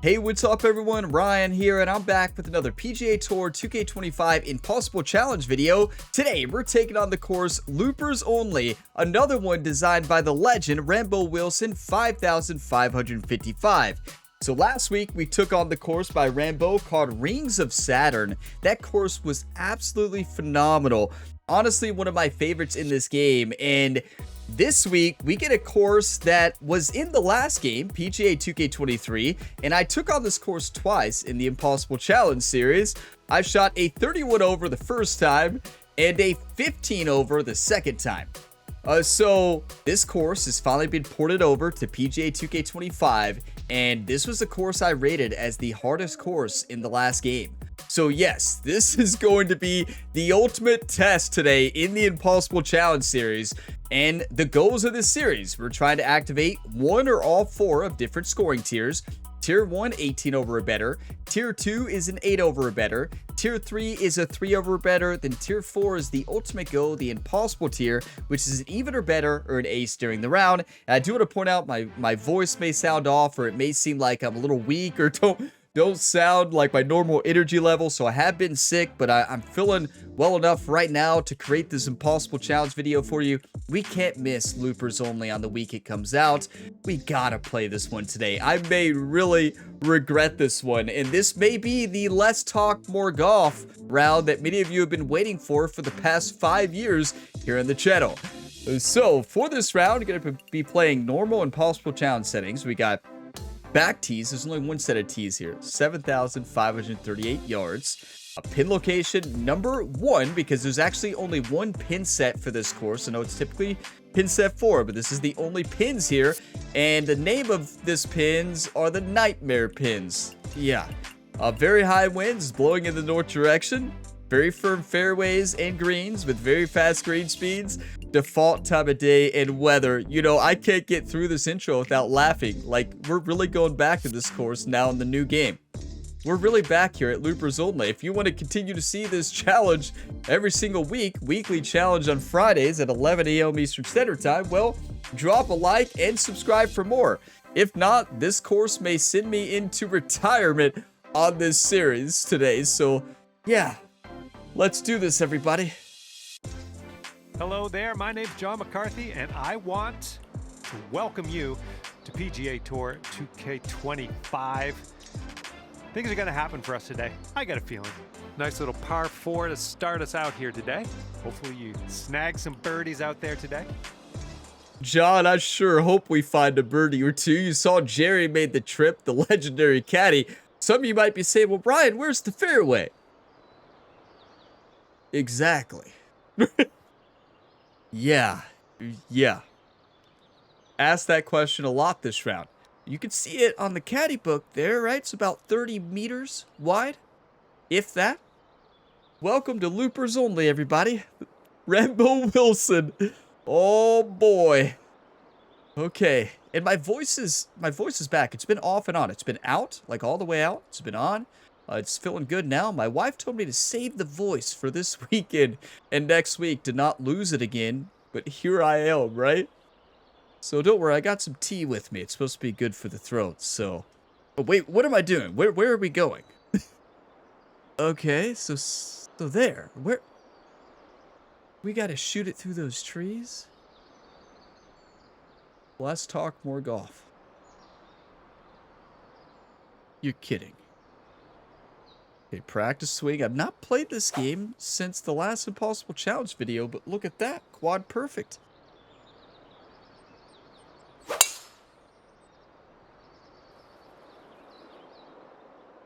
Hey, what's up everyone? Ryan here, and I'm back with another PGA Tour 2K25 Impossible Challenge video. Today, we're taking on the course Loopers Only, another one designed by the legend Rambo Wilson 5555. So last week, we took on the course by Rambo called Rings of Saturn. That course was absolutely phenomenal. Honestly, one of my favorites in this game, and this week, we get a course that was in the last game, PGA 2K23, and I took on this course twice in the Impossible Challenge series. I shot a 31 over the first time and a 15 over the second time. So this course has finally been ported over to PGA 2K25, and this was a course I rated as the hardest course in the last game. So yes, this is going to be the ultimate test today in the Impossible Challenge series. And the goals of this series, we're trying to activate one or all four of different scoring tiers. Tier 1, 18 over or better. Tier 2 is an 8 over or better. Tier 3 is a 3 over or better. Then Tier 4 is the ultimate goal, the impossible tier, which is an even or better or an ace during the round. And I do want to point out my voice may sound off, or it may seem like I'm a little weak, or don't sound like my normal energy level. So I have been sick, but I'm feeling well enough right now to create this Impossible Challenge video for you. We can't miss Loopers Only on the week it comes out. We gotta play this one today. I may really regret this one, and this may be the less talk, more golf round that many of you have been waiting for the past 5 years here on the channel. So for this round, we're gonna be playing normal Impossible Challenge settings. We got back tees. There's only one set of tees here. 7,538 yards. A pin location number 1, because there's actually only one pin set for this course. I know it's typically pin set 4, but this is the only pins here. And the name of this pins are the Nightmare Pins. Yeah. Very high winds blowing in the north direction. Very firm fairways and greens with very fast green speeds. Default time of day and weather. You know, I can't get through this intro without laughing. Like, we're really going back to this course now in the new game. We're really back here at Loopers Only. If you want to continue to see this challenge every single week, weekly challenge on Fridays at 11 a.m. Eastern Standard Time, well, drop a like and subscribe for more. If not, this course may send me into retirement on this series today. So, yeah, let's do this, everybody. Hello there, my name's John McCarthy, and I want to welcome you to PGA Tour 2K25. Things are going to happen for us today. I got a feeling. Nice little par 4 to start us out here today. Hopefully you snag some birdies out there today. John, I sure hope we find a birdie or two. You saw Jerry made the trip, the legendary caddy. Some of you might be saying, well, Brian, where's the fairway? Exactly. Yeah. Asked that question a lot this round. You can see it on the caddy book there, right? It's about 30 meters wide, if that. Welcome to Loopers Only, everybody. Rambo Wilson. Oh boy. Okay, and my voice is back. It's been off and on. It's been out, like all the way out. It's been on. It's feeling good now. My wife told me to save the voice for this weekend and next week to not lose it again. But here I am, right? So don't worry, I got some tea with me. It's supposed to be good for the throat, so... Oh, wait, what am I doing? Where are we going? Okay, so there. Where... We gotta shoot it through those trees? Less talk, more golf. You're kidding. Okay, practice swing. I've not played this game since the last Impossible Challenge video, but look at that. Quad perfect.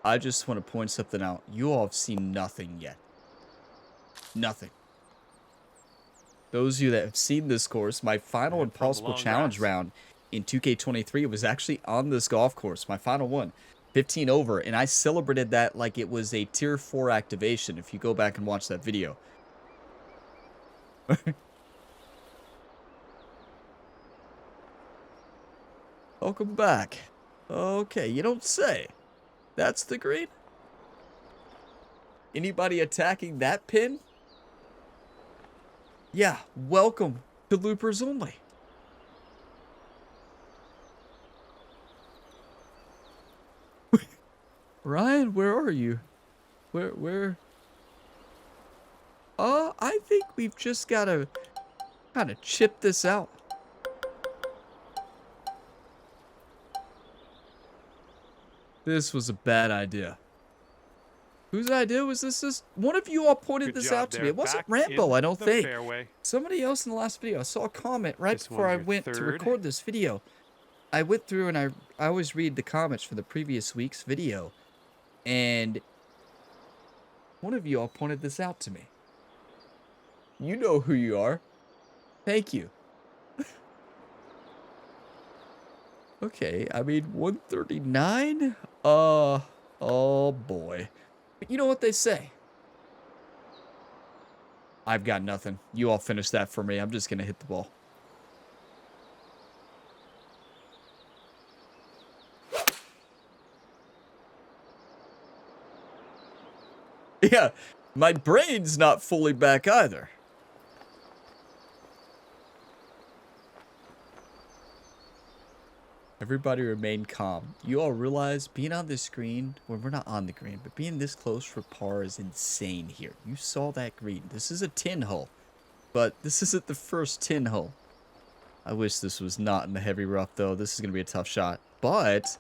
I just want to point something out. You all have seen nothing yet. Nothing. Those of you that have seen this course, my final Impossible Challenge round in 2K23 was actually on this golf course. My final one. 15 over, and I celebrated that like it was a tier 4 activation if you go back and watch that video. Welcome back. Okay, you don't say. That's the green? Anybody attacking that pin? Yeah, welcome to Loopers Only. Ryan, where are you? Where? I think we've just gotta kind of chip this out. This was a bad idea. Whose idea was this? One of you all pointed Good this job out to me. there. It wasn't Back Rambo, in I don't the think. fairway. Somebody else in the last video. I saw a comment right This before one's I your went to third. record this video. I went through and I always read the comments for the previous week's video. And one of you all pointed this out to me. You know who you are. Thank you. Okay, I mean, 139? Oh boy. But you know what they say. I've got nothing. You all finish that for me. I'm just going to hit the ball. Yeah, my brain's not fully back either. Everybody remain calm. You all realize being on this green, well, we're not on the green, but being this close for par is insane here. You saw that green. This is a 10 hole, but this isn't the first 10 hole. I wish this was not in the heavy rough, though. This is going to be a tough shot. But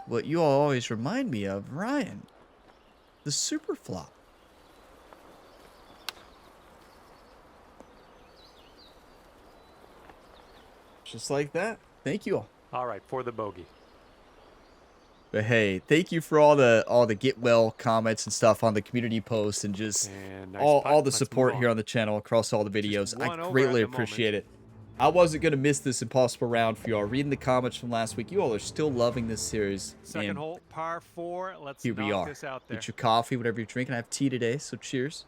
what you all always remind me of, Ryan, the super flop. Just like that. Thank you all. All right, for the bogey. But hey, thank you for all the get well comments and stuff on the community post and just And nice all putt. the Let's support move here on. on the channel across all the videos. Just one I over greatly at the appreciate it. I wasn't gonna miss this impossible round for y'all. Reading the comments from last week, you all are still loving this series. Second and hole, par 4. Let's here we knock are. this out there. Get your coffee, whatever you're drinking. I have tea today, so cheers.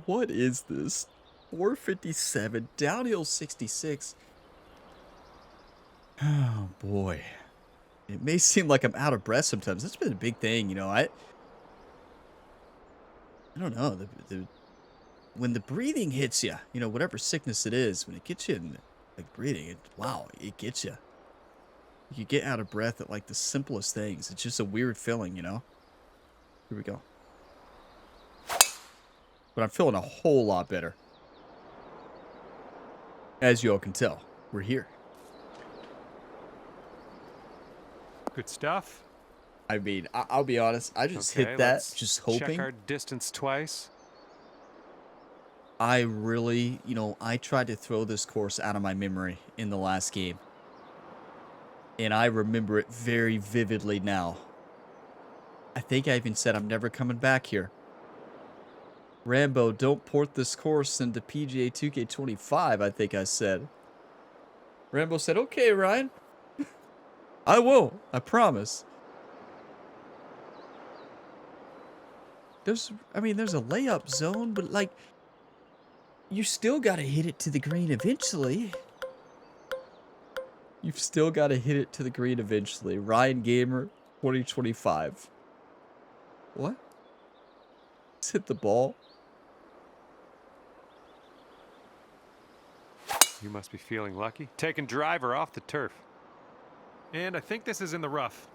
What is this? 457, downhill 66. Oh boy. It may seem like I'm out of breath sometimes. That's been a big thing, you know. I don't know. When the breathing hits you, you know, whatever sickness it is, when it gets you in like breathing, wow, it gets you. You get out of breath at like the simplest things. It's just a weird feeling, you know. Here we go. But I'm feeling a whole lot better. As you all can tell, we're here. Good stuff. I mean, I'll be honest. I just Okay, hit that, let's just check hoping. our distance twice. I really, you know, I tried to throw this course out of my memory in the last game. And I remember it very vividly now. I think I even said I'm never coming back here. Rambo, don't port this course into PGA 2K25, I think I said. Rambo said, okay, Ryan. I will. I promise. There's a layup zone, but like, you still got to hit it to the green eventually. You've still got to hit it to the green eventually. Ryan Gamer, 2025. What? Just hit the ball. You must be feeling lucky. Taking driver off the turf. And I think this is in the rough.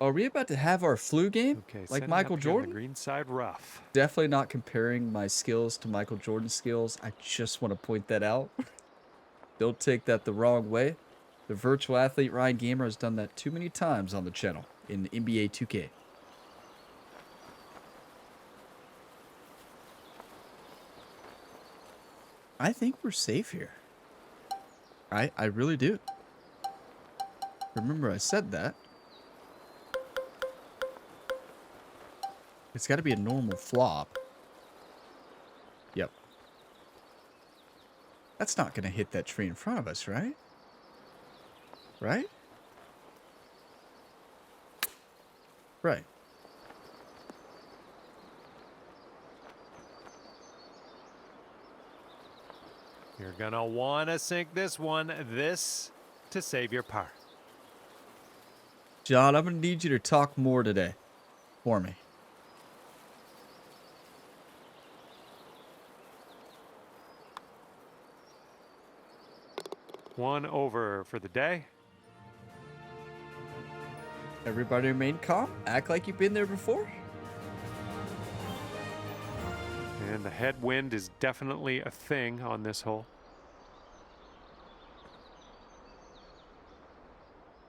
Are we about to have our flu game? Okay, Like setting Michael up here on Jordan? the green side rough. Definitely not comparing my skills to Michael Jordan's skills. I just want to point that out. Don't take that the wrong way. The virtual athlete Ryan Gamer has done that too many times on the channel in NBA 2K. I think we're safe here. I really do. Remember I said that. It's got to be a normal flop. Yep. That's not going to hit that tree in front of us, right? Right? Right. You're gonna want to sink this one, to save your par. John, I'm going to need you to talk more today for me. One over for the day. Everybody remain calm. Act like you've been there before. And the headwind is definitely a thing on this hole.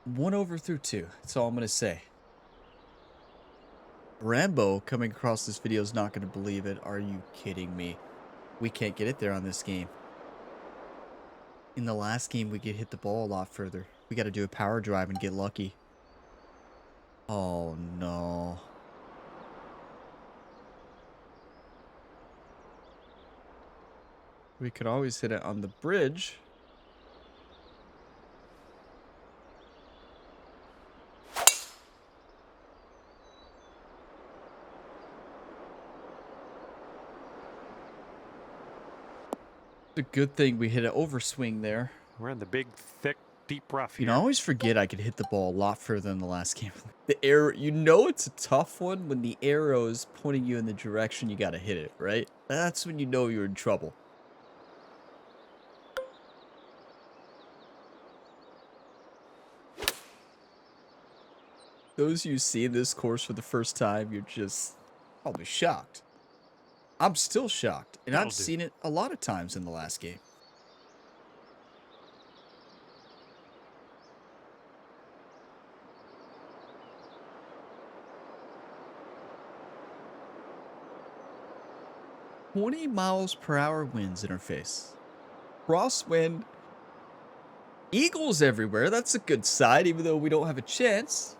1 over through 2. That's all I'm going to say. Rambo coming across this video is not going to believe it. Are you kidding me? We can't get it there on this game. In the last game, we could hit the ball a lot further. We got to do a power drive and get lucky. Oh, no. We could always hit it on the bridge. It's a good thing we hit an overswing there. We're in the big, thick, deep rough You here. know, I always forget I could hit the ball a lot further than the last game. The arrow, you know it's a tough one when the arrow is pointing you in the direction you gotta hit it, right? That's when you know you're in trouble. Those of you seeing this course for the first time, you're just probably shocked. I'm still shocked, and I've seen it a lot of times in the last game. .20 miles per hour winds interface. Crosswind. Eagles everywhere. That's a good side, even though we don't have a chance.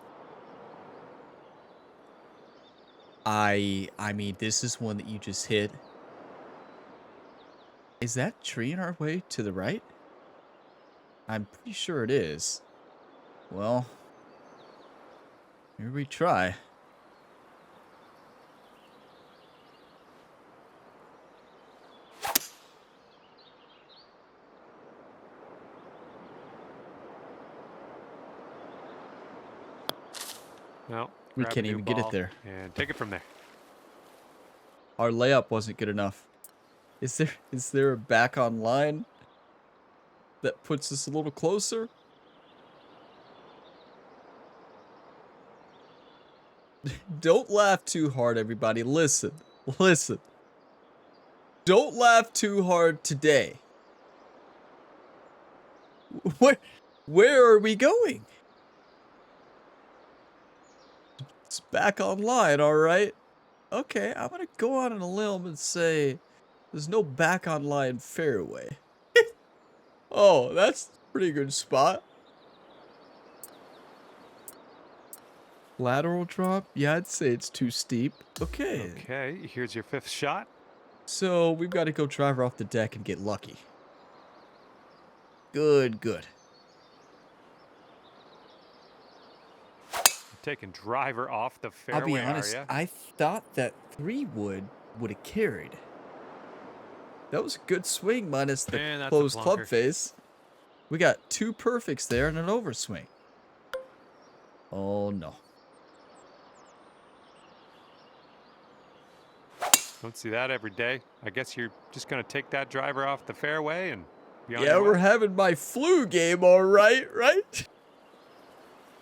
I mean, this is one that you just hit. Is that tree in our way to the right? I'm pretty sure it is. Well, here we try. No, We can't even get it there. And take it from there. Our layup wasn't good enough. Is there a back on line that puts us a little closer? Don't laugh too hard, everybody. Listen. Don't laugh too hard today. Where are we going? It's back online, all right? Okay, I'm going to go out on a limb and say there's no back online fairway. Oh, that's a pretty good spot. Lateral drop? Yeah, I'd say it's too steep. Okay. Okay, here's your 5th shot. So we've got to go driver off the deck and get lucky. Good. Taking driver off the fairway. I'll be honest, I thought that 3 would have carried. That was a good swing minus the closed club face. We got 2 perfects there and an overswing. Oh no. Don't see that every day. I guess you're just going to take that driver off the fairway and be on Yeah, your way. we're having my flu game, all right, right?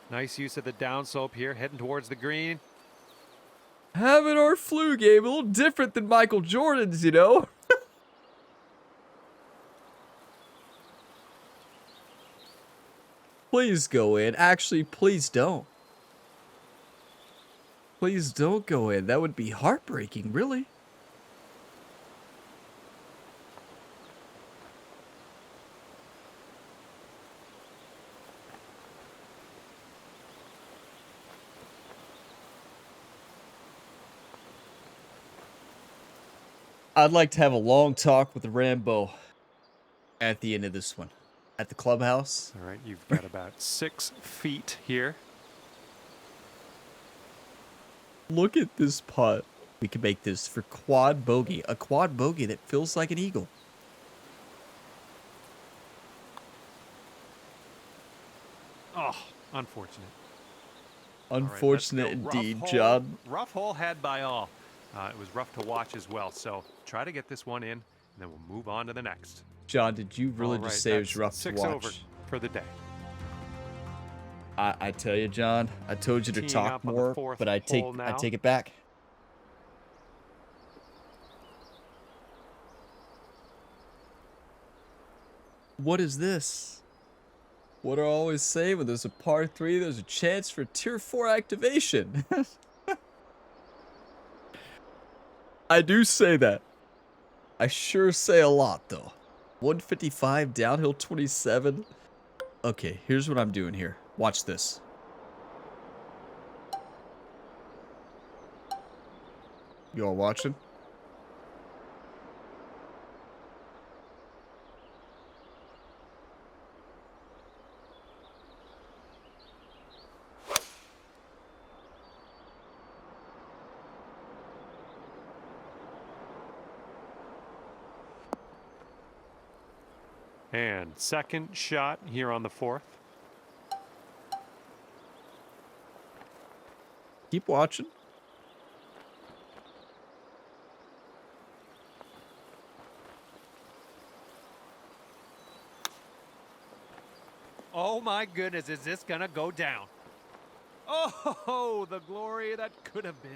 Nice use of the downslope here, heading towards the green. Having our flu game, a little different than Michael Jordan's, you know? Please go in. Actually, please don't. Please don't go in. That would be heartbreaking, really. I'd like to have a long talk with Rambo at the end of this one. At the clubhouse. All right, you've got about 6 feet here. Look at this putt. We can make this for quad bogey. A quad bogey that feels like an eagle. Oh, unfortunate. Unfortunate indeed, John. Rough hole had by all. It was rough to watch as well. So try to get this one in, and then we'll move on to the next. John, did you really All just right, say it was that's rough to 6 watch? over for the day. I tell you, John, I told you to Teeing talk up on the more, fourth but I take hole now. it back. What is this? What do I always say? When there's a par 3, there's a chance for tier 4 activation. I do say that. I sure say a lot, though. 155, downhill 27. Okay, here's what I'm doing here. Watch this. You all watching? And second shot here on the fourth. Keep watching. Oh my goodness, is this gonna go down? Oh, the glory that could have been.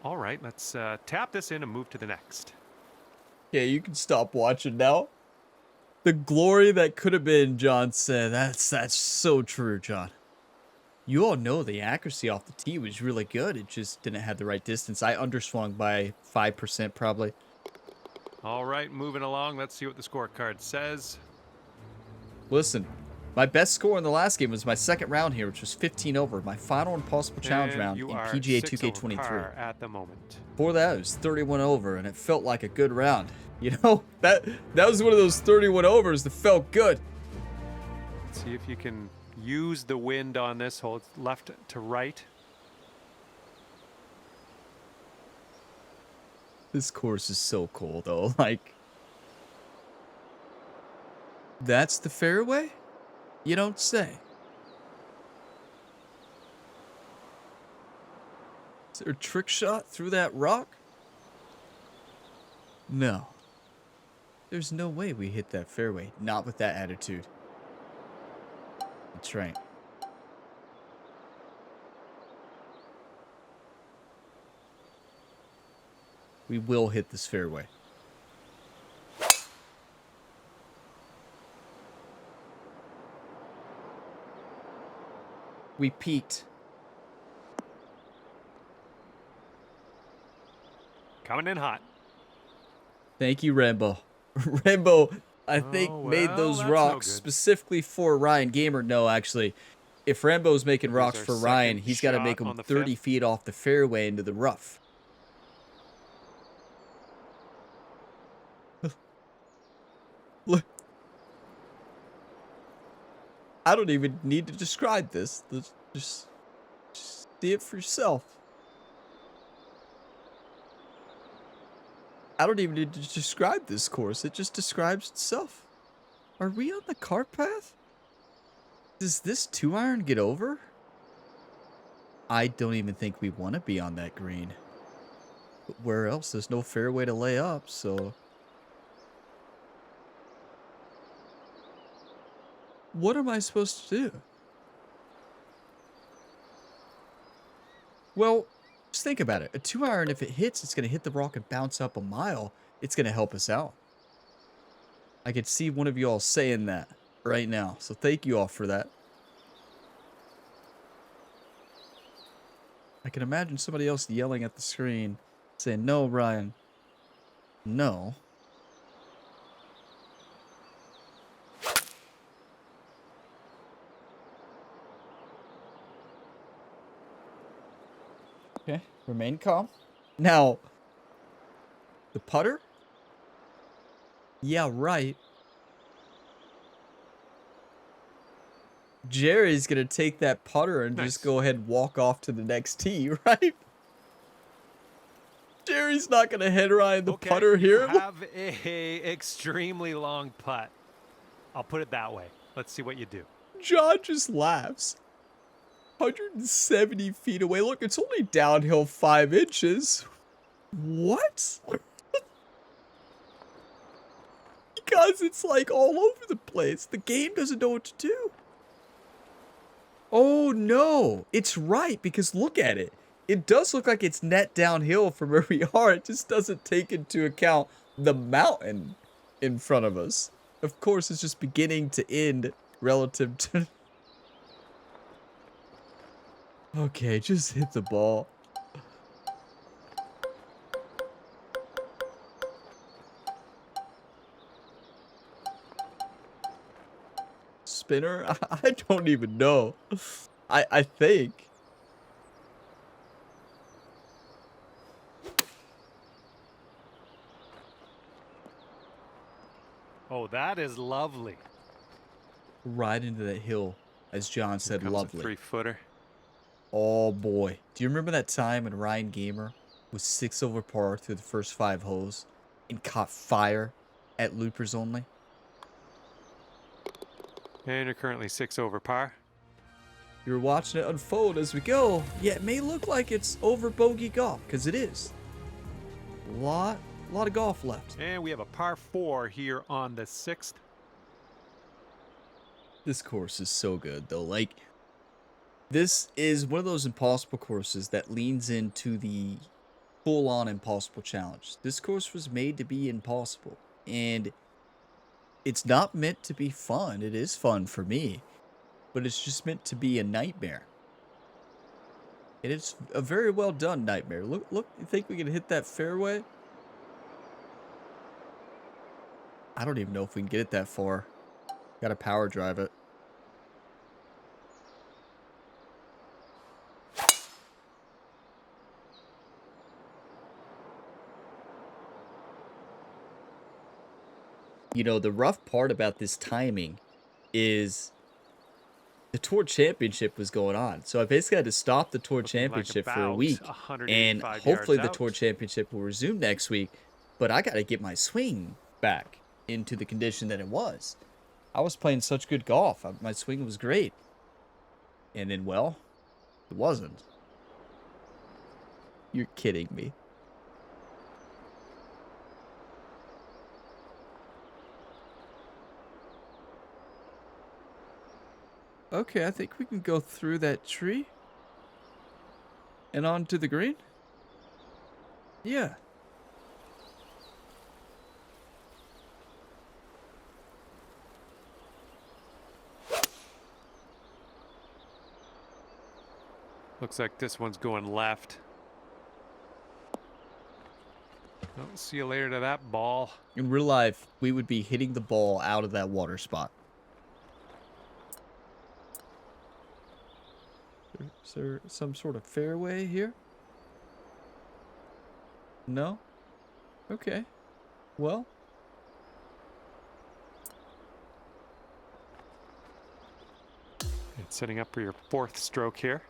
All right, let's tap this in and move to the next. Yeah, you can stop watching now. The glory that could have been, John said. That's so true, John. You all know the accuracy off the tee was really good. It just didn't have the right distance. I underswung by 5% probably. All right, moving along. Let's see what the scorecard says. Listen, my best score in the last game was my second round here, which was 15 over. My final Impossible Challenge And round you in are PGA 6 over 2K23. par at the moment. Before that, it was 31 over, and it felt like a good round. You know, that was one of those 31 overs that felt good. Let's see if you can use the wind on this hole. It's left to right. This course is so cool, though. Like, that's the fairway? You don't say. Is there a trick shot through that rock? No. There's no way we hit that fairway. Not with that attitude. That's right. We will hit this fairway. We peaked. Coming in hot. Thank you, Rambo. Rambo, I think, made well, those that's rocks no good. specifically for Ryan Gamer. No, actually, if Rambo's making rocks our for Ryan, second he's got to shot make on them the 30 fifth. feet off the fairway into the rough. Look. I don't even need to describe this. Just see it for yourself. I don't even need to describe this course. It just describes itself. Are we on the cart path? Does this 2-iron get over? I don't even think we want to be on that green. But where else? There's no fairway to lay up, so... What am I supposed to do? Well, just think about it. A 2-iron, if it hits, it's going to hit the rock and bounce up a mile. It's going to help us out. I could see one of you all saying that right now. So thank you all for that. I can imagine somebody else yelling at the screen saying, "No, Ryan. No." Okay, remain calm. Now, the putter? Yeah, right. Jerry's gonna take that putter and just go ahead and walk off to the next tee, right? Jerry's not gonna head Ryan the putter here. You have a extremely long putt. I'll put it that way. Let's see what you do. John just laughs. 170 feet away. Look, it's only downhill 5 inches. What? Because it's like all over the place. The game doesn't know what to do. Oh no, it's right because look at it. It does look like it's net downhill from where we are. It just doesn't take into account the mountain in front of us. Of course, it's just beginning to end relative to... Okay, just hit the ball. Spinner? I don't even know. I think. Oh, that is lovely. Right into that hill, as John said, lovely. 3-footer. Oh boy. Do you remember that time when Ryan Gamer was 6 over par through the first 5 holes and caught fire at loopers only? And you're currently 6 over par. You're watching it unfold as we go. Yeah, it may look like it's over bogey golf, because it is. A lot of golf left. And we have a par 4 here on the 6th. This course is so good, though. Like, this is one of those impossible courses that leans into the full-on impossible challenge. This course was made to be impossible, and it's not meant to be fun. It is fun for me, but it's just meant to be a nightmare. And it's a very well done nightmare. Look, you think we can hit that fairway? I don't even know if we can get it that far. Gotta power drive it. You know, the rough part about this timing is the Tour Championship was going on. So I basically had to stop the Tour Championship for a week. And hopefully the Tour Championship will resume next week. But I got to get my swing back into the condition that it was. I was playing such good golf. My swing was great. And then, well, it wasn't. You're kidding me. Okay, I think we can go through that tree. And onto the green? Yeah. Looks like this one's going left. Well, see you later to that ball. In real life, we would be hitting the ball out of that water spot. Is there some sort of fairway here? No? Okay. Well. And setting up for your 4th stroke here.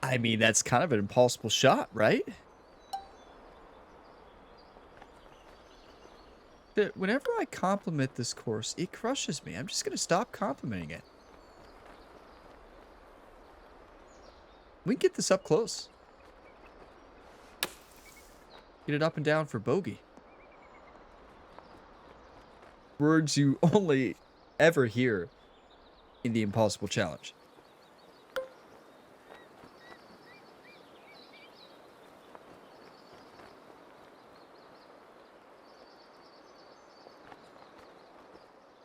I mean, that's kind of an impossible shot, right? Whenever I compliment this course, it crushes me. I'm just going to stop complimenting it. We can get this up close. Get it up and down for bogey. Words you only ever hear in the Impossible Challenge.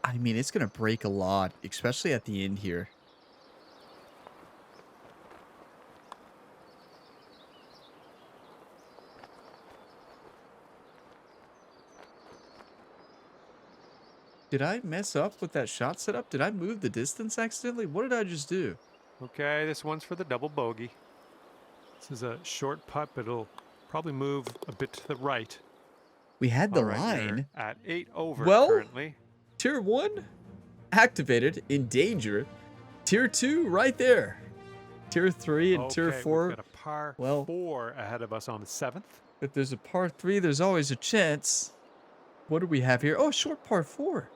I mean, it's going to break a lot, especially at the end here. Did I mess up with that shot setup? Did I move the distance accidentally? What did I just do? Okay, this one's for the double bogey. This is a short putt, but it'll probably move a bit to the right. We had the All right, line. you're at 8 over Well, currently. Tier 1 activated, in danger. Tier 2 right there. Tier 3 and Tier 4. We've got a par well, 4 ahead of us on the 7th. If there's a par 3, there's always a chance. What do we have here? Oh, short par 4.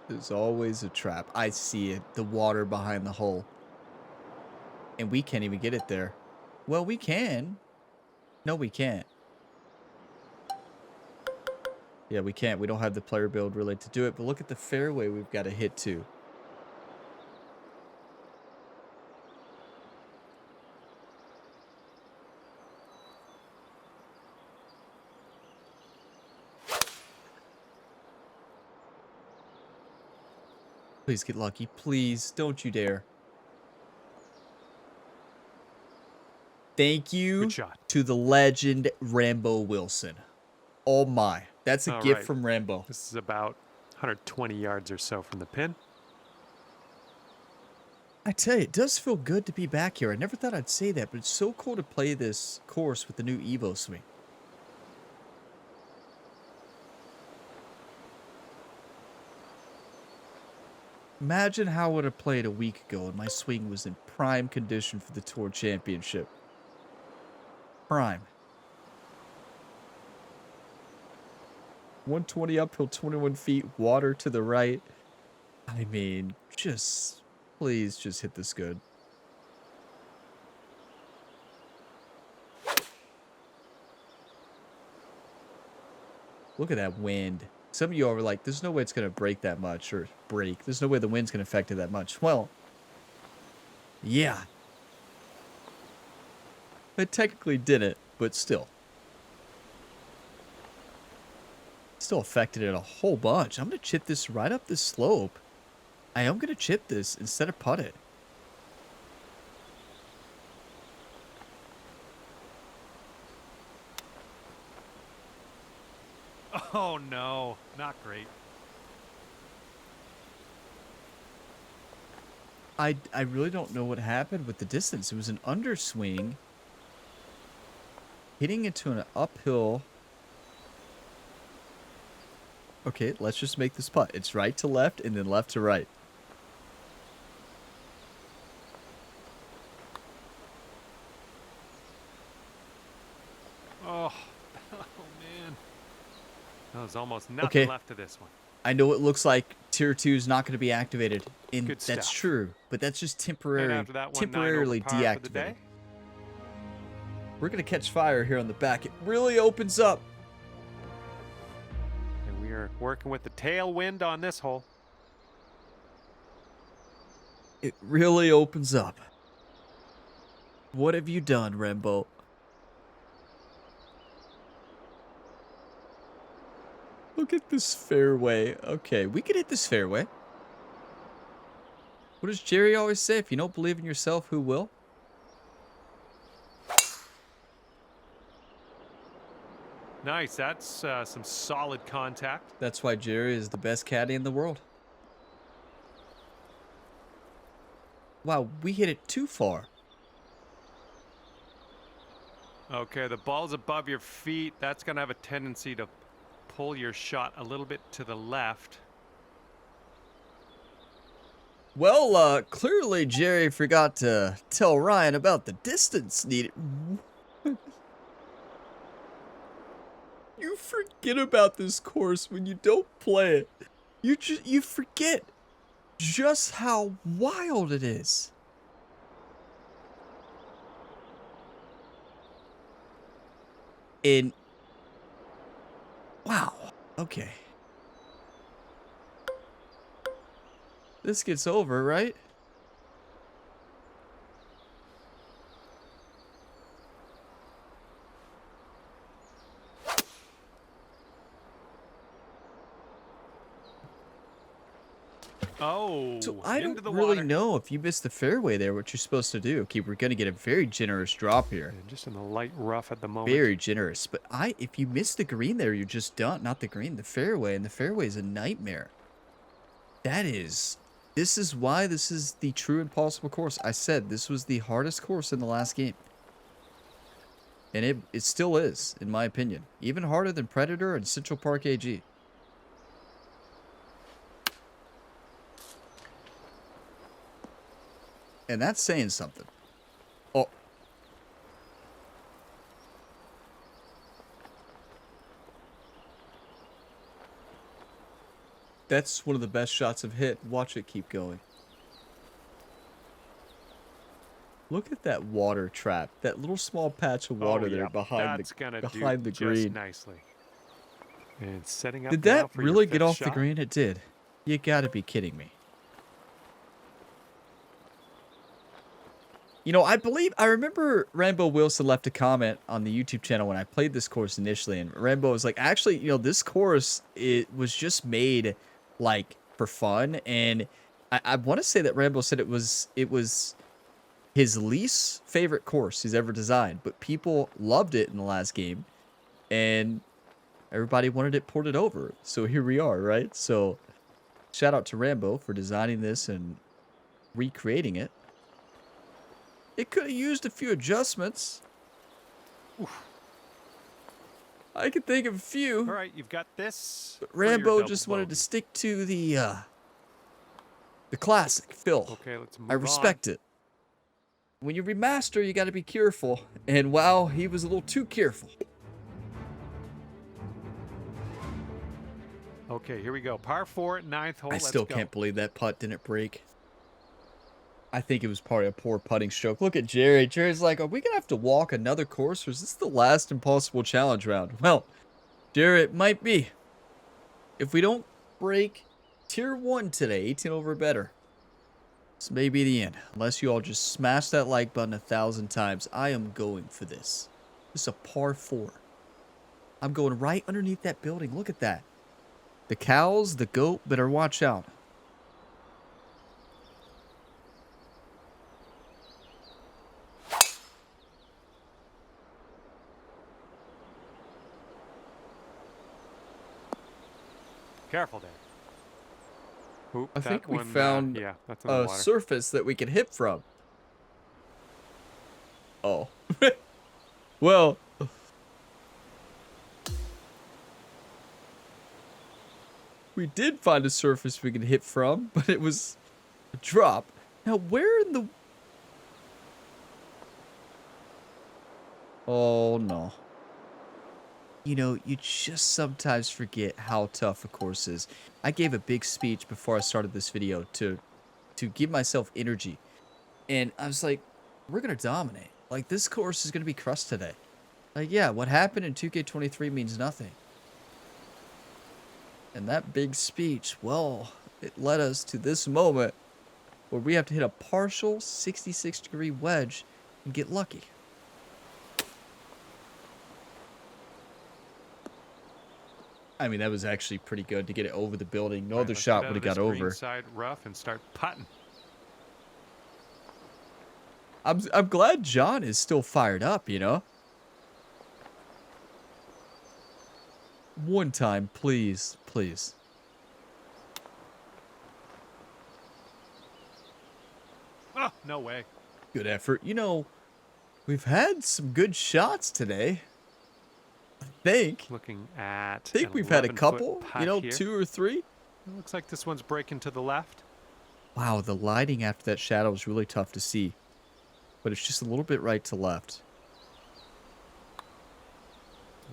There's always a trap. I see it. The water behind the hole. And we can't even get it there. Well, we can. No, we can't. Yeah, we can't. We don't have the player build really to do it. But look at the fairway we've got to hit to. Please get lucky. Please. Don't you dare. Thank you Good shot. to the legend Rambo Wilson. Oh my. That's a All gift right. from Rambo. This is about 120 yards or so from the pin. I tell you, it does feel good to be back here. I never thought I'd say that, but it's so cool to play this course with the new Evo swing. Imagine how I would have played a week ago and my swing was in prime condition for the Tour Championship. Prime. 120 uphill, 21 feet, water to the right. I mean, just, please just hit this good. Look at that wind. Some of you are like, there's no way it's going to break that much, or break. There's no way the wind's going to affect it that much. Well, yeah. It technically didn't, but still. Still affected it a whole bunch. I'm going to chip this right up this slope. I am going to chip this instead of putt it. Oh no, not great. I really don't know what happened with the distance. It was an underswing. Hitting into an uphill. Okay, let's just make this putt. It's right to left and then left to right. Oh, oh man. There's almost nothing left to this one. I know it looks like Tier 2 is not going to be activated, and Good that's stuff. true, but that's just And temporarily after that one, 9 over par for the deactivated. day. We're going to catch fire here on the back. It really opens up. And we are working with the tailwind on this hole. It really opens up. What have you done, Rambo? Look at this fairway. Okay, we can hit this fairway. What does Jerry always say? If you don't believe in yourself, who will? Nice. That's some solid contact. That's why Jerry is the best caddy in the world. Wow, we hit it too far. Okay, the ball's above your feet. That's going to have a tendency to pull your shot a little bit to the left. Well, clearly Jerry forgot to tell Ryan about the distance needed. You forget about this course when you don't play it. You forget just how wild it is. And wow. Okay. This gets over, right? Oh, So I into don't the really water. know if you miss the fairway there, what you're supposed to do. Okay, we're going to get a very generous drop here. And just in the light rough at the moment. Very generous. But if you miss the green there, you're just done. Not the green, the fairway. And the fairway is a nightmare. This is why this is the true impossible course. I said this was the hardest course in the last game. And it still is, in my opinion. Even harder than Predator and Central Park AG. And that's saying something. Oh. That's one of the best shots I've hit. Watch it keep going. Look at that water trap. That little small patch of water there behind that's gonna the green. nicely. And setting up Did now that for your really fifth get off the shot. green? It did. You gotta be kidding me. You know, I remember Rambo Wilson left a comment on the YouTube channel when I played this course initially, and Rambo was like, actually, you know, this course, it was just made, like, for fun, and I want to say that Rambo said it was his least favorite course he's ever designed, but people loved it in the last game, and everybody wanted it ported over, so here we are, right? So, shout out to Rambo for designing this and recreating it. It could have used a few adjustments. Oof. I could think of a few. All right, you've got this. But for your Rambo double just wanted to bogey. stick to the classic, Phil. Okay, let's move I respect it. When you remaster, you got to be careful. And wow, he was a little too careful. on. Okay, here we go. Par 4, 9th hole. I Let's still go. can't believe that putt didn't break. I think it was probably a poor putting stroke. Look at Jerry. Jerry's like, are we going to have to walk another course, or is this the last impossible challenge round? Well, Jerry, it might be. If we don't break tier 1 today, 18 over or better, this may be the end. Unless you all just smash that like button 1,000 times. I am going for this. This is a par 4. I'm going right underneath that building. Look at that. The cows, the goat, better watch out. Careful there. Oop, I that think we one, found yeah, that's in the a water. surface that we can hit from. Oh. Well. We did find a surface we could hit from, but it was a drop. Now, where in the... Oh, no. You know, you just sometimes forget how tough a course is. I gave a big speech before I started this video to give myself energy. And I was like, we're going to dominate. Like, this course is going to be crushed today. Like, yeah, what happened in 2K23 means nothing. And that big speech, well, it led us to this moment where we have to hit a partial 66-degree wedge and get lucky. I mean, that was actually pretty good to get it over the building. No All right, other let's shot get out would of have got this over. Greenside rough and start putting. I'm glad John is still fired up, you know? One time, please, please. Oh, no way. Good effort. You know, we've had some good shots today. I think. Looking at. I think we've had a couple, you know, 2 or 3. It looks like this one's breaking to the left. Wow, the lighting after that shadow is really tough to see. But it's just a little bit right to left.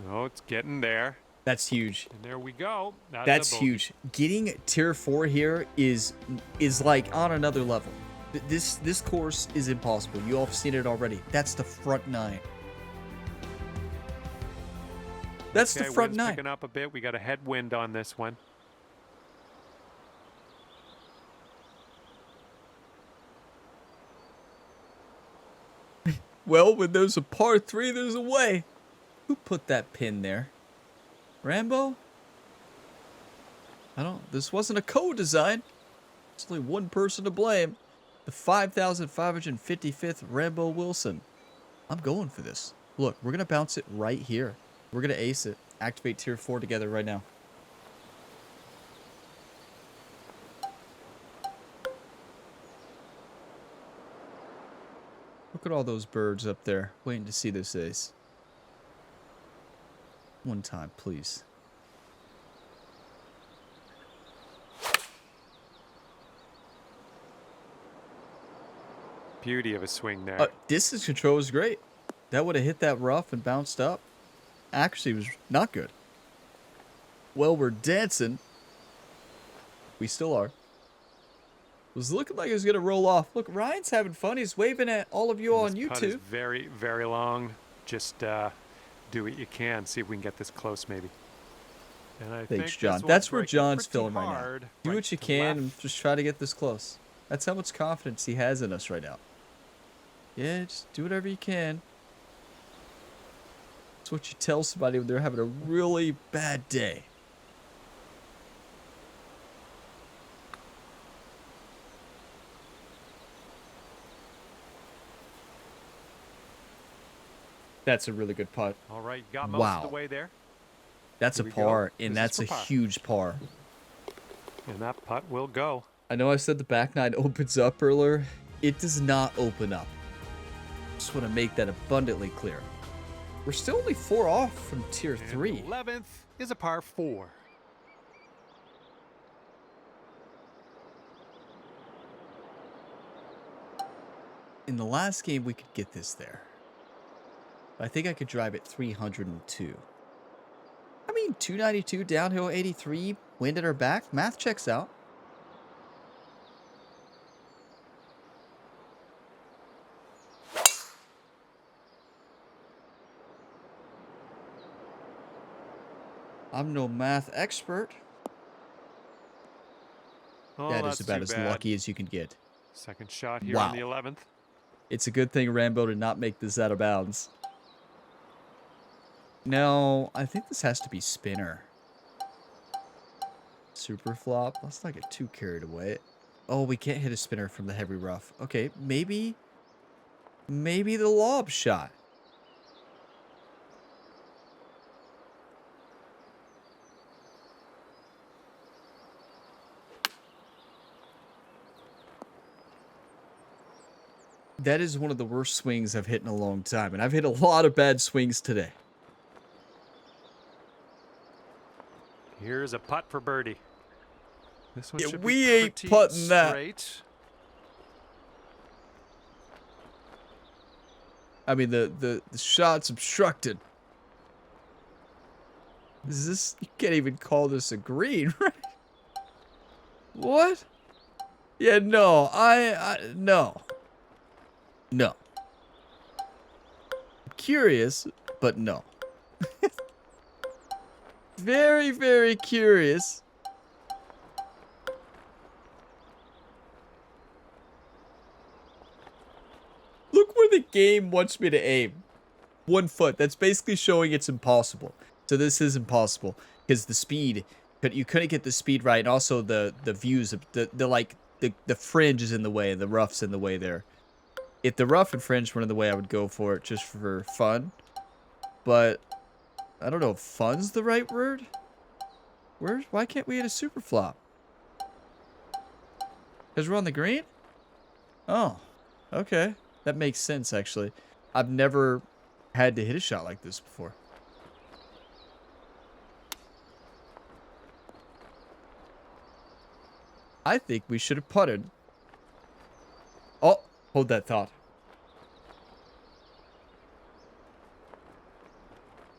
Oh, it's getting there. That's huge. And there we go. That's huge. Getting tier 4 here is like on another level. This course is impossible. You all have seen it already. That's the front 9. That's Okay, the front wind's 9. picking up a bit. We got a headwind on this one. Well, when there's a par 3, there's a way. Who put that pin there? Rambo? This wasn't a co-design. There's only one person to blame. The 5,555th Rambo Wilson. I'm going for this. Look, we're going to bounce it right here. We're going to ace it. Activate tier 4 together right now. Look at all those birds up there waiting to see this ace. One time, please. Beauty of a swing there. Distance control was great. That would have hit that rough and bounced up. Actually, it was not good. Well, we're dancing. We still are. It was looking like it was going to roll off. Look, Ryan's having fun. He's waving at all of you all on This putt is YouTube. very, very long. Just do what you can. See if we can get this close, maybe. And I Thanks, think John. this one's That's where breaking John's pretty feeling right now. hard. Do Right what you to can left. and just try to get this close. That's how much confidence he has in us right now. Yeah, just do whatever you can. That's what you tell somebody when they're having a really bad day. That's a really good putt. All right, got most Wow. of the way there. That's a Here we go. par, and This that's is a for par. huge par. And that putt will go. I know I said the back nine opens up earlier. It does not open up. Just want to make that abundantly clear. We're still only 4 off from tier And 3. 11th is a par 4. In the last game, we could get this there. I think I could drive it 302. I mean, 292, downhill 83, wind at our back. Math checks out. I'm no math expert. Oh, That that's is about too as bad. lucky as you can get. Second shot here Wow. on the 11th. It's a good thing Rambo did not make this out of bounds. No, I think this has to be spinner. Super flop. Let's not get too carried away. Oh, we can't hit a spinner from the heavy rough. Okay, maybe the lob shot. That is one of the worst swings I've hit in a long time, and I've hit a lot of bad swings today. Here's a putt for birdie. This one Yeah, should we be ain't pretty putting that. straight. I mean, the shot's obstructed. Is this... You can't even call this a green, right? What? Yeah, no. No. No. I'm curious, but no. Very, very curious. Look where the game wants me to aim. 1 foot. That's basically showing it's impossible. So this is impossible because the speed, you couldn't get the speed right, and also the views of the fringe is in the way, the rough's in the way there. If the rough and fringe were in the way, I would go for it just for fun. But I don't know if fun's the right word. Why can't we hit a super flop? Because we're on the green? Oh, okay. That makes sense, actually. I've never had to hit a shot like this before. I think we should have putted. Oh, hold that thought.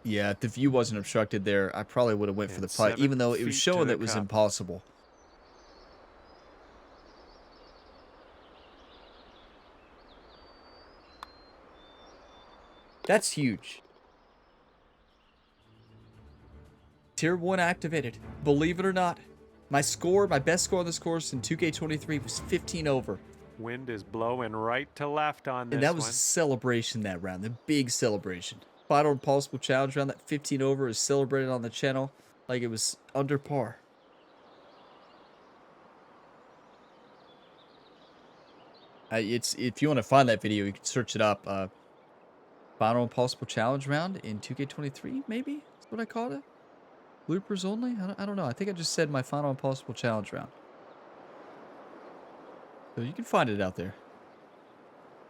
Yeah, if the view wasn't obstructed there, I probably would have went for the And putt, even though 7 it was feet to showing the that it was cup. impossible. That's huge. Tier 1 activated. Believe it or not, my best score on this course in 2K23 was 15 over. Wind is blowing right to left on this And that was one. a celebration that round, the big celebration. Final Impossible Challenge round, that 15 over is celebrated on the channel like it was under par. If you want to find that video, you can search it up. Final Impossible Challenge round in 2K23, maybe? That's what I called it? Bloopers only? I don't know. I think I just said my Final Impossible Challenge round. So you can find it out there.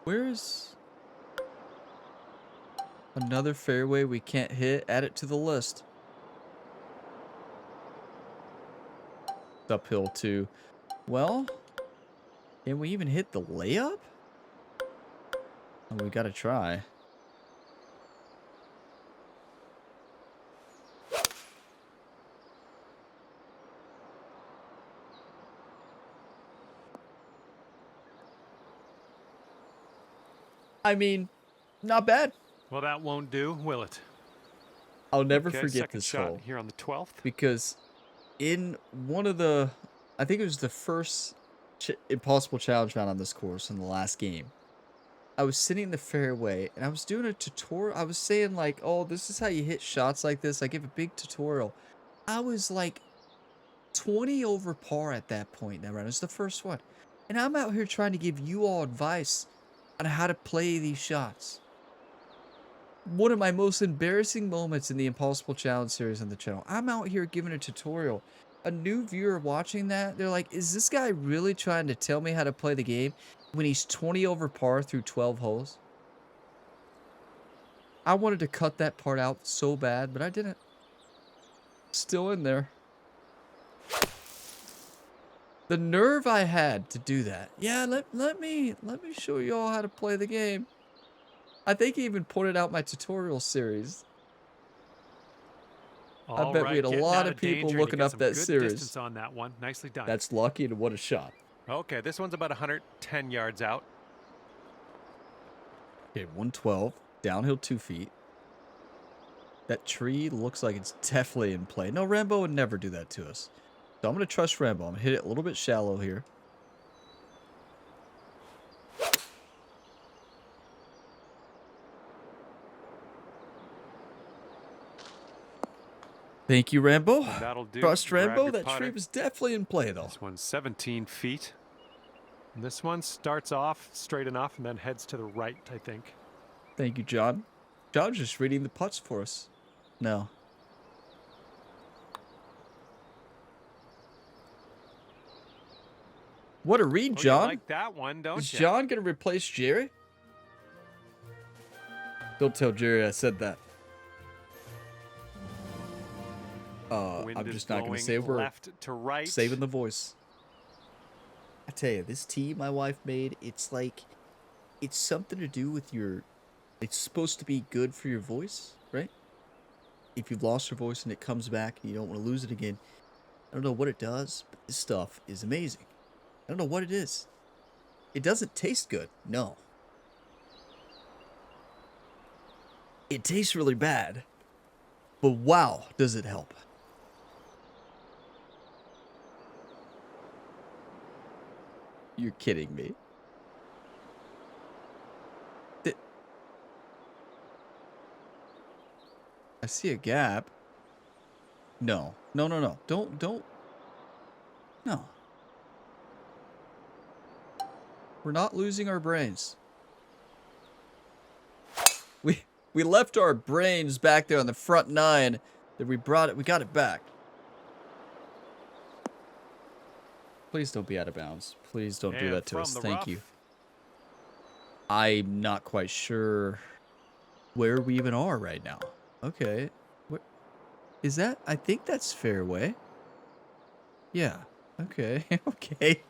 Where's another fairway we can't hit? Add it to the list. It's uphill too. Well, can we even hit the layup? Oh, we gotta try. I mean, not bad. Well, that won't do, will it? I'll never Okay, forget second this shot hole here on the 12th. because in one of the, I think it was the first Impossible Challenge round on this course in the last game, I was sitting in the fairway and I was doing a tutorial. I was saying like, oh, this is how you hit shots like this. I give a big tutorial. I was like 20 over par at that point in that round. It was the first one. And I'm out here trying to give you all advice on how to play these shots. One of my most embarrassing moments in the Impossible Challenge series on the channel. I'm out here giving a tutorial. A new viewer watching that, they're like, is this guy really trying to tell me how to play the game when he's 20 over par through 12 holes? I wanted to cut that part out so bad, but I didn't. Still in there. The nerve I had to do that. Yeah, let me show you all how to play the game. I think he even pointed out my tutorial series. I bet we had a lot of people looking up that series. Distance on that one. Nicely done. That's lucky, and what a shot. Okay, this one's about 110 yards out. Okay, 112, downhill 2 feet. That tree looks like it's definitely in play. No, Rambo would never do that to us. So I'm going to trust Rambo. I'm going to hit it a little bit shallow here. Thank you, Rambo. That'll do. Trust Rambo. Grab your That tree putter. was definitely in play, though. This one's 17 feet. And this one starts off straight enough and then heads to the right, I think. Thank you, John. John's just reading the putts for us. No. What a read, John. You like that one, don't Is you? John going to replace Jerry? Don't tell Jerry I said that. Wind I'm is just not going to blowing say a word. left to right. Saving the voice. I tell you, this tea my wife made, it's like, it's something to do with your, it's supposed to be good for your voice, right? If you've lost your voice and it comes back and you don't want to lose it again, I don't know what it does, but this stuff is amazing. I don't know what it is. It doesn't taste good, no. It tastes really bad, but wow, does it help. You're kidding me. I see a gap. No. No, no, no. Don't. No. We're not losing our brains. We left our brains back there on the front nine. That we got it back. Please don't be out of bounds. Please don't do that to us. Thank you. I'm not quite sure where we even are right now. Okay. What is that? I think that's fairway. Yeah. Okay. Okay.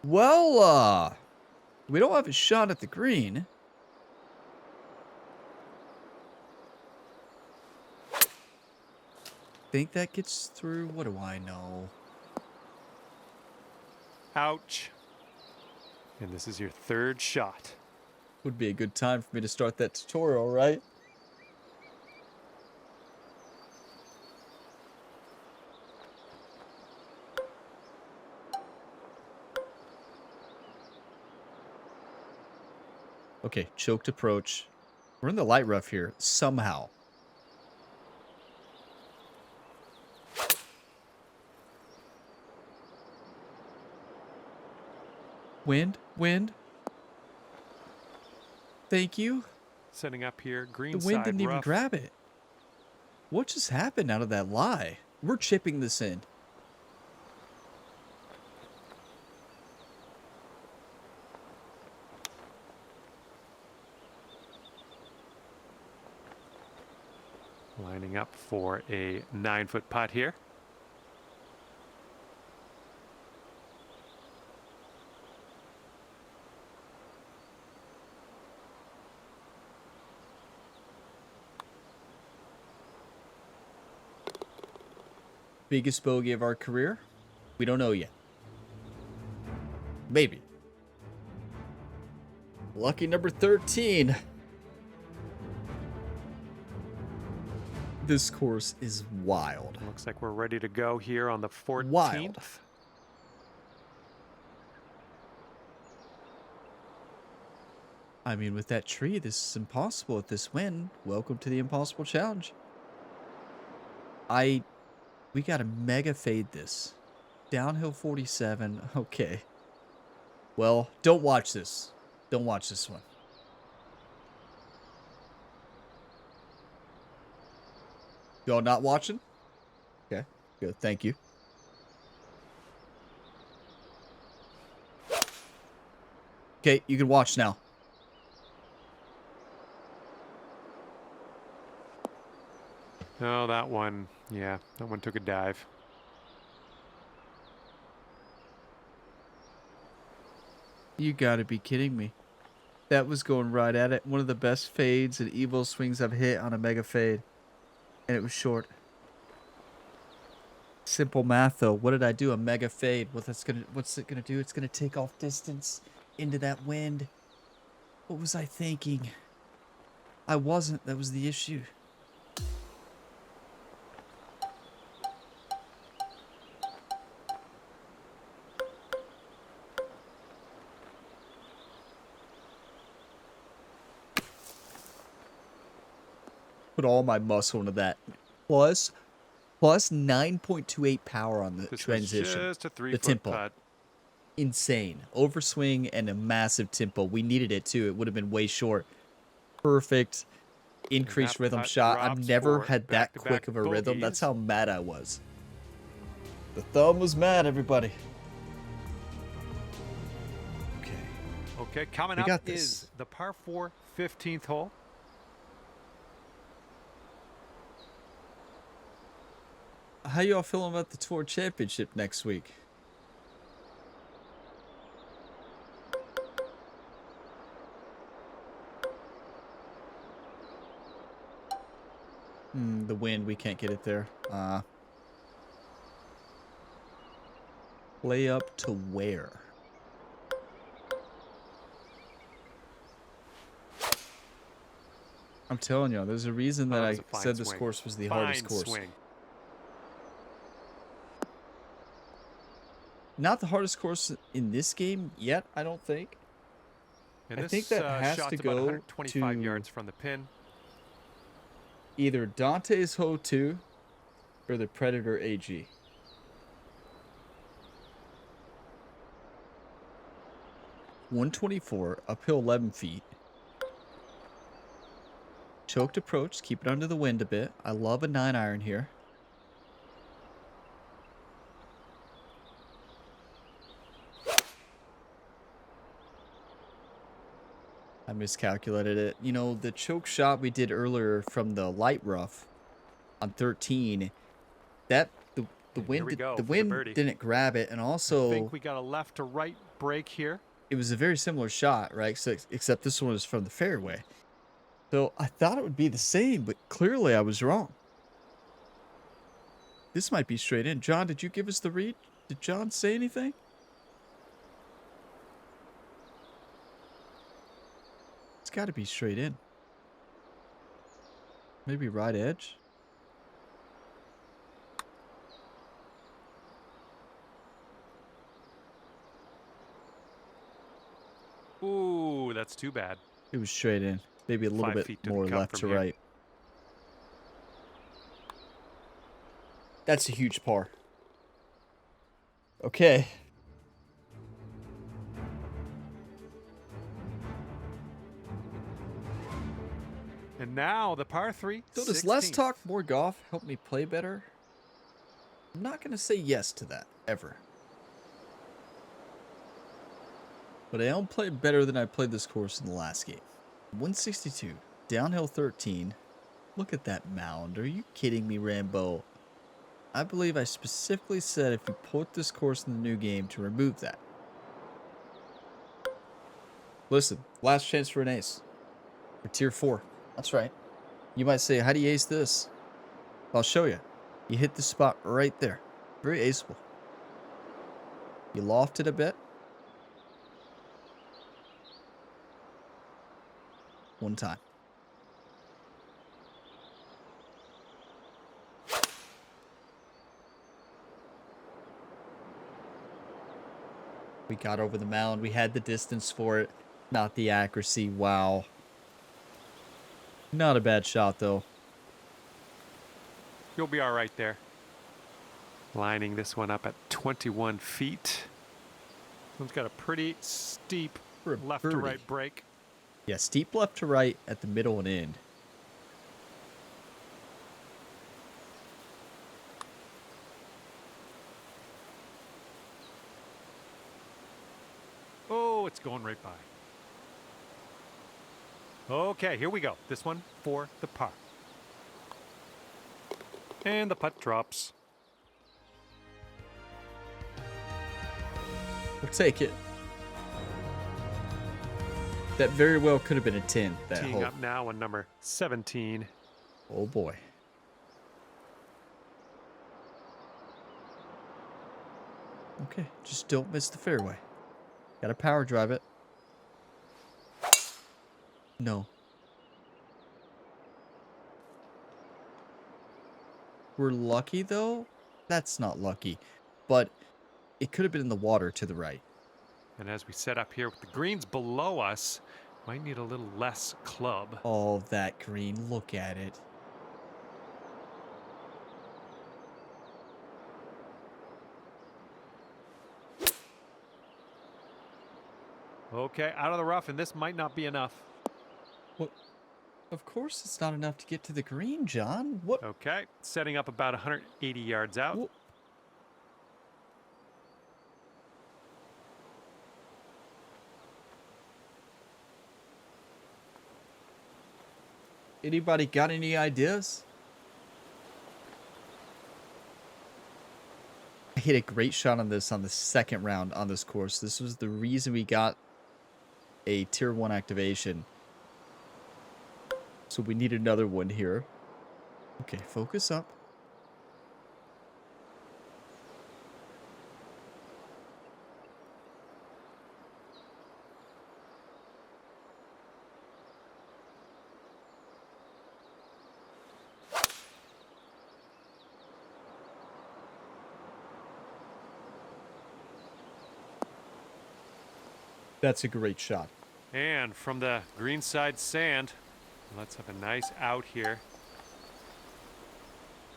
Well, we don't have a shot at the green. Think that gets through? What do I know? Ouch. And this is your third shot. Would be a good time for me to start that tutorial, right? Okay, choked approach. We're in the light rough here, somehow. Wind, wind. Thank you. Setting up here, green The side wind didn't even rough. grab it. What just happened out of that lie? We're chipping this in. Lining up for a 9-foot putt here. Biggest bogey of our career? We don't know yet. Maybe. Lucky number 13. This course is wild. Looks like we're ready to go here on the 14th. Wild. I mean, with that tree, this is impossible with this wind. Welcome to the impossible challenge. We gotta mega fade this. Downhill 47. Okay. Well, don't watch this. Don't watch this one. Y'all not watching? Okay, good. Thank you. Okay, you can watch now. Oh, that one. Yeah, that one took a dive. You gotta be kidding me. That was going right at it. One of the best fades and evil swings I've hit on a mega fade. And it was short. Simple math though. What did I do? A mega fade. What's it gonna do? It's gonna take off distance into that wind. What was I thinking? I wasn't. That was the issue. Put all my muscle into that. Plus 9.28 power on the transition. Just a 3-foot the tempo. putt. Insane. Overswing and a massive tempo. We needed it too. It would have been way short. Perfect. Increased rhythm shot. I've never had that quick of a rhythm. That's how mad I was. The thumb was mad, everybody. Okay. Okay, coming up is the par 4 15th hole. How y'all feeling about the Tour Championship next week? The wind, we can't get it there. Play up to where? I'm telling y'all, there's a reason that I said this course was the hardest course. Not the hardest course in this game yet, I don't think. And I think that has to go 125 yards from the pin. Either Dante's Ho 2 or the Predator AG. .124, uphill 11 feet. Choked approach, keep it under the wind a bit. I love a 9-iron here. I miscalculated it. You know, the choke shot we did earlier from the light rough on 13, that the wind didn't grab it, and also I think we got a left to right break here. It was a very similar shot, right? So, except this one was from the fairway. So I thought it would be the same, but clearly I was wrong. This might be straight in. John, did you give us the read? Did John say anything? It's got to be straight in. Maybe right edge. Ooh, that's too bad. It was straight in. Maybe a little bit more left to right. That's a huge par. Okay. And now the par 3. So does 16th. less talk, more golf help me play better? I'm not going to say yes to that, ever. But I don't play better than I played this course in the last game. 162, downhill 13. Look at that mound. Are you kidding me, Rambo? I believe I specifically said if you put this course in the new game to remove that. Listen, last chance for an ace. For tier 4. That's right. You might say, how do you ace this? I'll show you. You hit the spot right there. Very aceable. You loft it a bit. One time. We got over the mound. We had the distance for it. Not the accuracy. Wow. Not a bad shot, though. You'll be all right there. Lining this one up at 21 feet. This one's got a pretty steep left to right break. Yeah, steep left to right at the middle and end. Oh, it's going right by. Okay, here we go. This one for the par. And the putt drops. We'll take it. That very well could have been a 10. That Teeing hole. up now on number 17. Oh boy. Okay, just don't miss the fairway. Gotta power drive it. No. We're lucky though. That's not lucky, but it could have been in the water to the right. And as we set up here with the greens below us, might need a little less club. Oh, that green. Look at it. Okay, out of the rough, and this might not be enough. What? Of course it's not enough to get to the green, John. What? Okay, setting up about 180 yards out. What? Anybody got any ideas? I hit a great shot on this on the second round on this course. This was the reason we got a tier 1 activation. So we need another one here. Okay, focus up. That's a great shot. And from the greenside sand, let's have a nice out here.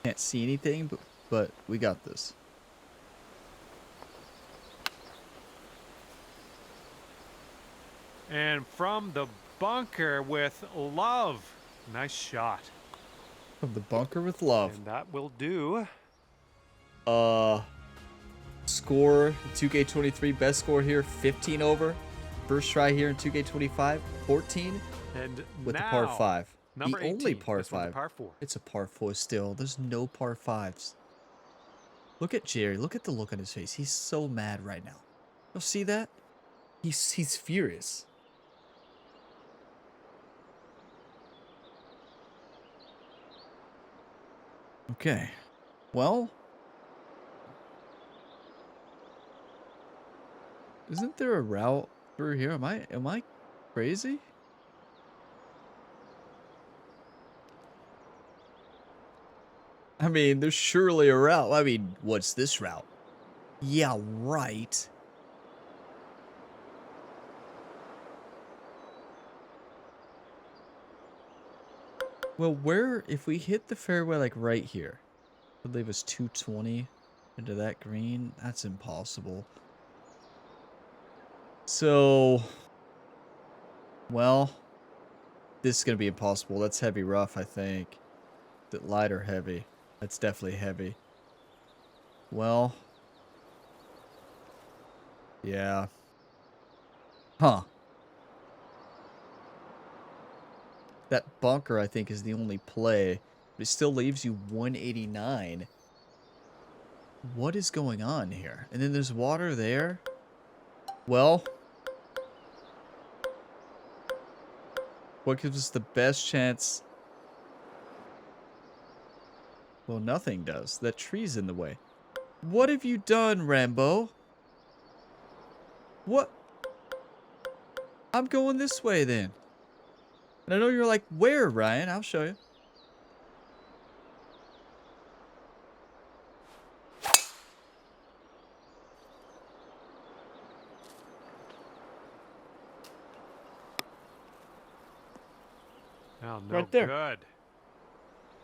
Can't see anything, but we got this. And from the bunker with love. Nice shot. From the bunker with love. And that will do. Score 2K23 best score here 15 over. First try here in 2K25 14 And with the now, par 5. Number The 18, only par this one's a 5. par 4. It's a par 4 still. There's no par 5s. Look at Jerry. Look at the look on his face. He's so mad right now. You'll see that? He's furious. Okay. Well, isn't there a route through here? Am I crazy? I mean, there's surely a route. I mean, what's this route? Yeah, right. Well, where, if we hit the fairway like right here, would leave us 220 into that green? That's impossible. So, well, this is going to be impossible. That's heavy rough, I think. Is it light or heavy? That's definitely heavy. Well, yeah. Huh. That bunker, I think, is the only play. But it still leaves you 189. What is going on here? And then there's water there. Well, what gives us the best chance? Well, nothing does. That tree's in the way. What have you done, Rambo? What? I'm going this way then. And I know you're like, where, Ryan? I'll show you. Oh, no Right there. good.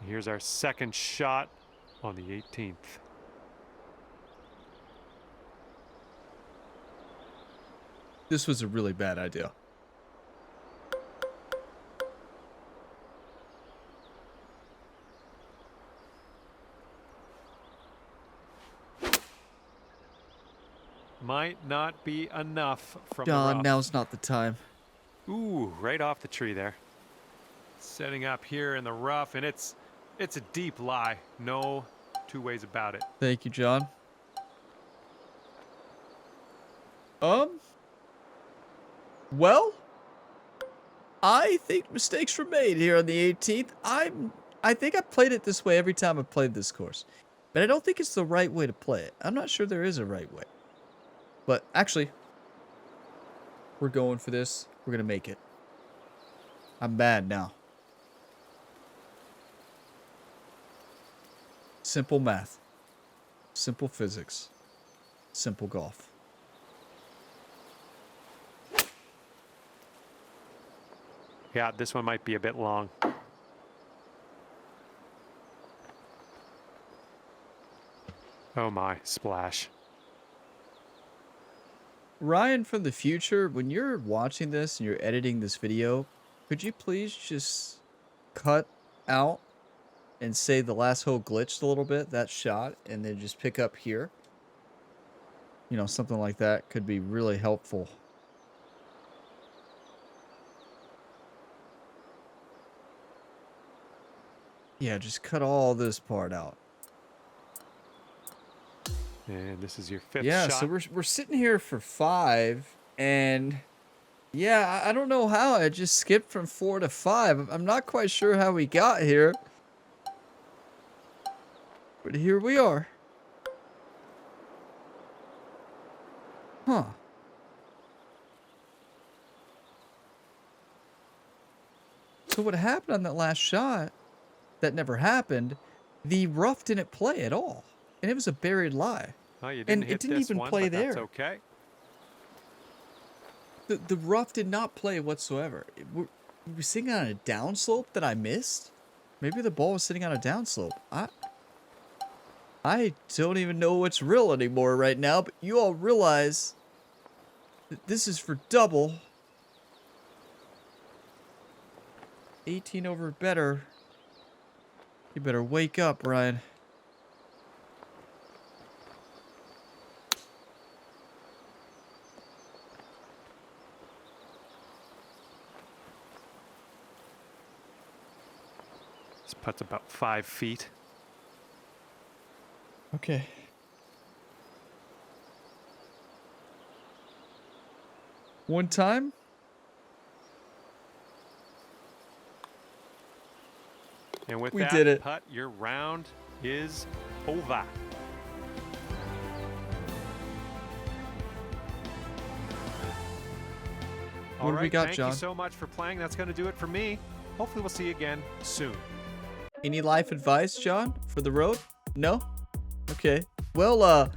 Here's our second shot on the 18th. This was a really bad idea. Might not be enough from the John, rough. now's not the time. Ooh, right off the tree there. Setting up here in the rough, and it's a deep lie. No two ways about it. Thank you, John. Well, I think mistakes were made here on the 18th. I think I played it this way every time I played this course. But I don't think it's the right way to play it. I'm not sure there is a right way. But actually, we're going for this. We're going to make it. I'm bad now. Simple math. Simple physics. Simple golf. Yeah, this one might be a bit long. Oh my, splash. Ryan from the future, when you're watching this and you're editing this video, could you please just cut out and say the last hole glitched a little bit, that shot, and then just pick up here? You know, something like that could be really helpful. Yeah, just cut all this part out. And this is your fifth Yeah, shot. so we're sitting here for 5, and yeah, I don't know how I just skipped from 4 to 5. I'm not quite sure how we got here, but here we are. Huh. So what happened on that last shot that never happened, the rough didn't play at all. And it was a buried lie. Oh, you didn't And hit it didn't this even one, play but that's there. okay. The rough did not play whatsoever. Were we sitting on a downslope that I missed? Maybe the ball was sitting on a downslope. I don't even know what's real anymore right now, but you all realize that this is for double. 18 over better. You better wake up, Ryan. This putt's about 5 feet. Okay. One time. And with We that did it. putt, your round is over. What do we got, thank John? you so much for playing. That's going to do it for me. Hopefully we'll see you again soon. Any life advice, John, for the road? No? Okay. Well,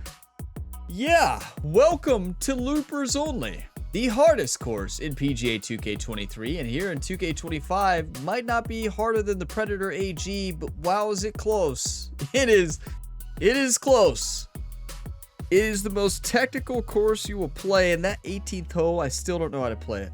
yeah. Welcome to Loopers Only, the hardest course in PGA 2K23, and here in 2K25 might not be harder than the Predator AG, but wow, is it close. It is close. It is the most technical course you will play, and that 18th hole, I still don't know how to play it.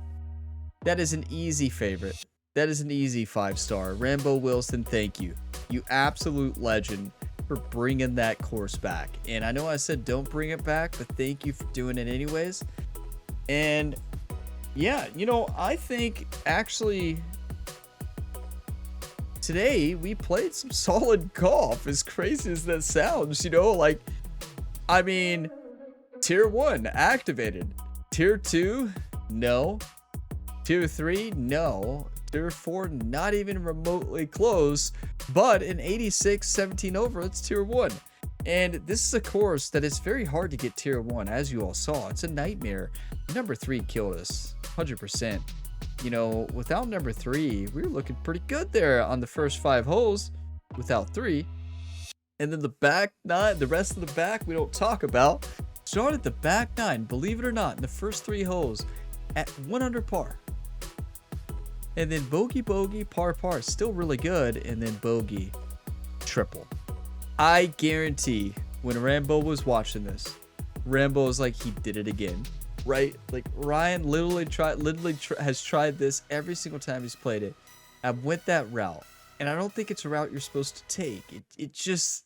That is an easy favorite. That is an easy 5-star. Rambo Wilson, thank you. You absolute legend for bringing that course back. And I know I said don't bring it back, but thank you for doing it anyways. And yeah, you know, I think actually today we played some solid golf, as crazy as that sounds, you know, like, I mean, tier 1 activated, tier 2 no, tier 3 no, tier 4 not even remotely close, but an 86 17 over, it's tier 1. And this is a course that is very hard to get tier 1, as you all saw. It's a nightmare. Number 3 killed us 100%. You know, without number 3, we were looking pretty good there on the first 5 holes without 3. And then the back 9, the rest of the back we don't talk about. Started the back 9, believe it or not, in the first 3 holes at 1 under par. and then bogey, bogey, par, par, still really good, and then bogey, triple. I guarantee when Rambo was watching this, Rambo was like, he did it again, right? Like Ryan literally has tried this every single time he's played it. I went that route, and I don't think it's a route you're supposed to take. It just,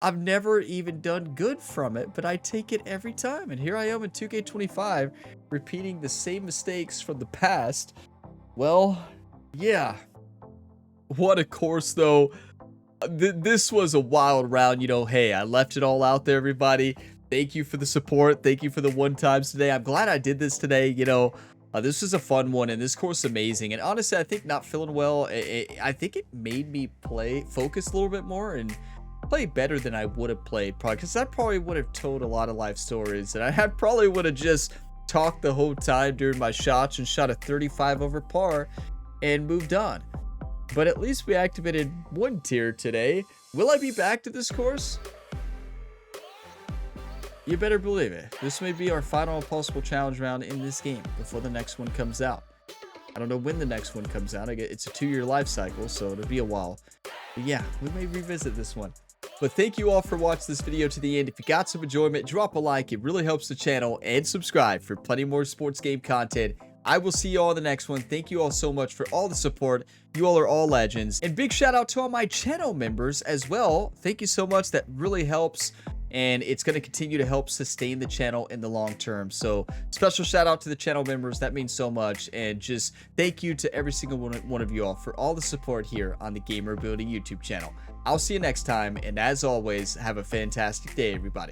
I've never even done good from it, but I take it every time. And here I am in 2K25, repeating the same mistakes from the past. Well, yeah. What a course, though. This was a wild round. You know, hey, I left it all out there, everybody. Thank you for the support. Thank you for the one times today. I'm glad I did this today. You know, this was a fun one, and this course is amazing. And honestly, I think not feeling well, I think it made me focus a little bit more and play better than I would have played, probably, because I probably would have told a lot of life stories, and I probably would have just talked the whole time during my shots and shot a 35 over par and moved on. But at least we activated one tier today. Will I be back to this course? You better believe it. This may be our final Impossible Challenge round in this game before the next one comes out. I don't know when the next one comes out. It's a 2-year life cycle, so it'll be a while. But yeah, we may revisit this one. But thank you all for watching this video to the end. If you got some enjoyment, drop a like. It really helps the channel, and subscribe for plenty more sports game content. I will see you all in the next one. Thank you all so much for all the support. You all are all legends. And big shout out to all my channel members as well. Thank you so much. That really helps. And it's going to continue to help sustain the channel in the long term. So special shout out to the channel members. That means so much. And just thank you to every single one of you all for all the support here on the Gamer Ability YouTube channel. I'll see you next time. And as always, have a fantastic day, everybody.